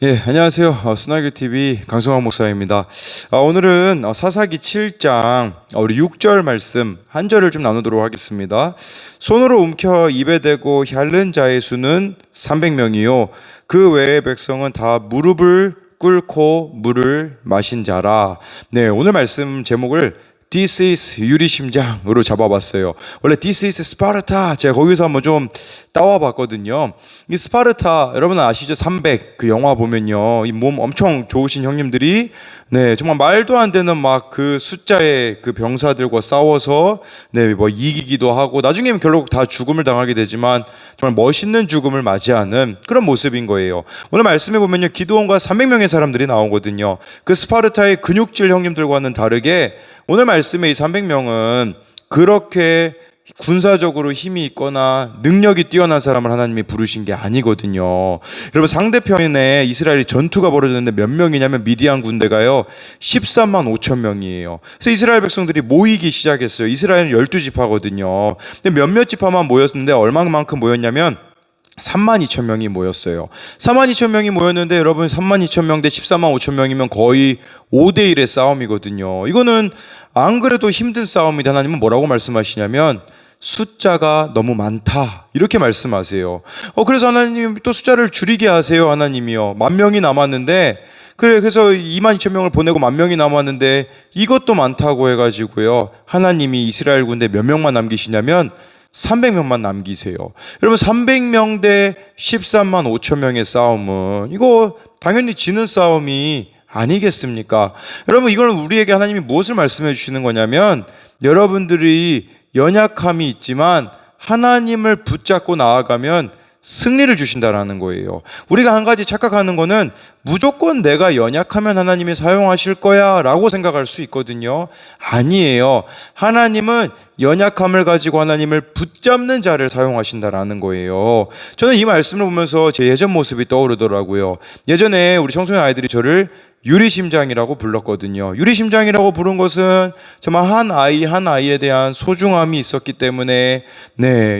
예, 안녕하세요. 스나교 TV 강성환 목사입니다. 오늘은 사사기 7장 우리 6절 말씀 한 절을 좀 나누도록 하겠습니다. 손으로 움켜 입에 대고 핥는 자의 수는 300명이요 그 외의 백성은 다 무릎을 꿇고 물을 마신 자라. 네, 오늘 말씀 제목을 This is 유리심장으로 잡아봤어요. 원래 This is 스파르타 제가 거기서 한번 좀 따와봤거든요. 이 스파르타 여러분 아시죠? 300 그 영화 보면요, 이 몸 엄청 좋으신 형님들이 정말 말도 안 되는 막 그 숫자의 그 병사들과 싸워서 뭐 이기기도 하고 나중에는 결국 다 죽음을 당하게 되지만 정말 멋있는 죽음을 맞이하는 그런 모습인 거예요. 오늘 말씀해 보면요, 기드온과 300명의 사람들이 나오거든요. 그 스파르타의 근육질 형님들과는 다르게 오늘 말씀의 이 300명은 그렇게 군사적으로 힘이 있거나 능력이 뛰어난 사람을 하나님이 부르신 게 아니거든요. 여러분, 상대편에 이스라엘이 전투가 벌어졌는데 몇 명이냐면 미디안 군대가요 13만 5천 명이에요. 그래서 이스라엘 백성들이 모이기 시작했어요. 이스라엘은 12지파거든요. 근데 몇몇 지파만 모였는데 얼마만큼 모였냐면 3만 2천 명이 모였어요. 3만 2천 명이 모였는데 여러분, 3만 2천 명 대 14만 5천 명이면 거의 5대 1의 싸움이거든요. 이거는 안 그래도 힘든 싸움이다. 하나님은 뭐라고 말씀하시냐면 숫자가 너무 많다 이렇게 말씀하세요. 그래서 하나님 또 숫자를 줄이게 하세요. 하나님이요, 10,000명이 남았는데 그래서 2만 2천 명을 보내고 10,000명이 남았는데 이것도 많다고 해가지고요, 하나님이 이스라엘 군대 몇 명만 남기시냐면 300명만 남기세요. 여러분, 300명 대 13만 5천 명의 싸움은 이거 당연히 지는 싸움이 아니겠습니까? 여러분, 이걸 우리에게 하나님이 무엇을 말씀해 주시는 거냐면 여러분들이 연약함이 있지만 하나님을 붙잡고 나아가면 승리를 주신다라는 거예요. 우리가 한 가지 착각하는 거는 무조건 내가 연약하면 하나님이 사용하실 거야 라고 생각할 수 있거든요. 아니에요. 하나님은 연약함을 가지고 하나님을 붙잡는 자를 사용하신다라는 거예요. 저는 이 말씀을 보면서 제 예전 모습이 떠오르더라고요. 예전에 우리 청소년 아이들이 저를 유리심장이라고 불렀거든요. 유리심장이라고 부른 것은 정말 한 아이에 대한 소중함이 있었기 때문에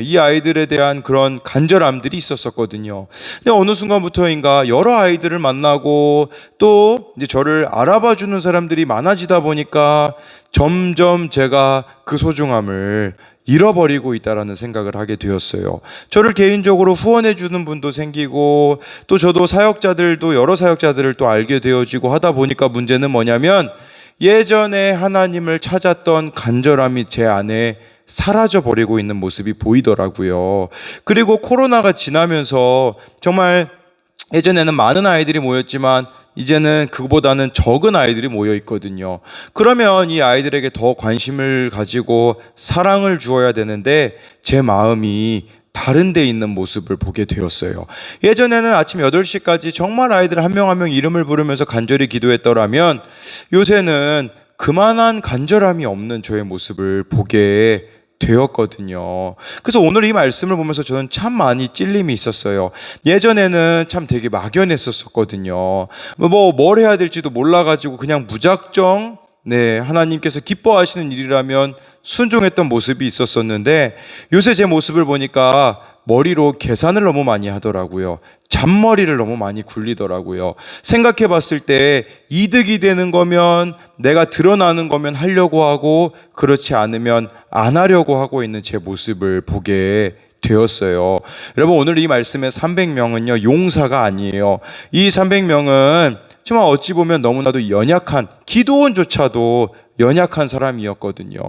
이 아이들에 대한 그런 간절함들이 있었거든요. 근데 어느 순간부터인가 여러 아이들을 만나고 또 이제 저를 알아봐 주는 사람들이 많아지다 보니까 점점 제가 그 소중함을 잃어버리고 있다라는 생각을 하게 되었어요. 저를 개인적으로 후원해 주는 분도 생기고 또 저도 사역자들도 여러 사역자들을 또 알게 되어지고 하다 보니까 문제는 뭐냐면 예전에 하나님을 찾았던 간절함이 제 안에 사라져 버리고 있는 모습이 보이더라고요. 그리고 코로나가 지나면서 정말 예전에는 많은 아이들이 모였지만 이제는 그보다는 적은 아이들이 모여 있거든요. 그러면 이 아이들에게 더 관심을 가지고 사랑을 주어야 되는데 제 마음이 다른 데 있는 모습을 보게 되었어요. 예전에는 아침 8시까지 정말 아이들 한 명 한 명 이름을 부르면서 간절히 기도했더라면 요새는 그만한 간절함이 없는 저의 모습을 보게 되었거든요. 그래서 오늘 이 말씀을 보면서 저는 참 많이 찔림이 있었어요. 예전에는 참 되게 막연했었거든요. 뭘 해야 될지도 몰라가지고 그냥 무작정 하나님께서 기뻐하시는 일이라면 순종했던 모습이 있었었는데 요새 제 모습을 보니까 머리로 계산을 너무 많이 하더라고요. 잔머리를 너무 많이 굴리더라고요. 생각해 봤을 때 이득이 되는 거면 내가 드러나는 거면 하려고 하고 그렇지 않으면 안 하려고 하고 있는 제 모습을 보게 되었어요. 여러분, 오늘 이 말씀의 300명은요 용사가 아니에요. 이 300명은 정말 어찌 보면 너무나도 연약한, 기드온조차도 연약한 사람이었거든요.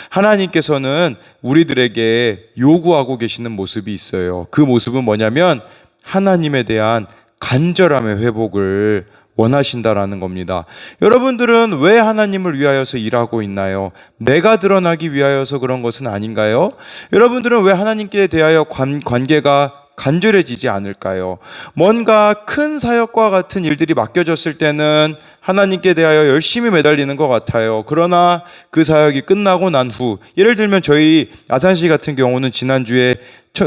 하나님께서는 우리들에게 요구하고 계시는 모습이 있어요. 그 모습은 뭐냐면 하나님에 대한 간절함의 회복을 원하신다라는 겁니다. 여러분들은 왜 하나님을 위하여서 일하고 있나요? 내가 드러나기 위하여서 그런 것은 아닌가요? 여러분들은 왜 하나님께 대하여 관계가 간절해지지 않을까요? 뭔가 큰 사역과 같은 일들이 맡겨졌을 때는 하나님께 대하여 열심히 매달리는 것 같아요. 그러나 그 사역이 끝나고 난 후, 예를 들면 저희 아산시 같은 경우는 지난주에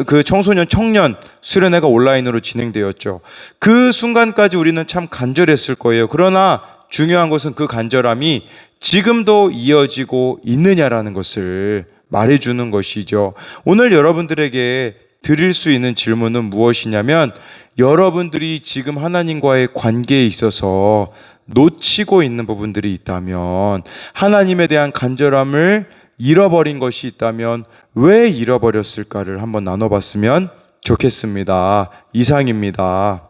그 청소년 청년 수련회가 온라인으로 진행되었죠. 그 순간까지 우리는 참 간절했을 거예요. 그러나 중요한 것은 그 간절함이 지금도 이어지고 있느냐라는 것을 말해주는 것이죠. 오늘 여러분들에게 드릴 수 있는 질문은 무엇이냐면, 여러분들이 지금 하나님과의 관계에 있어서 놓치고 있는 부분들이 있다면, 하나님에 대한 간절함을 잃어버린 것이 있다면 왜 잃어버렸을까를 한번 나눠봤으면 좋겠습니다. 이상입니다.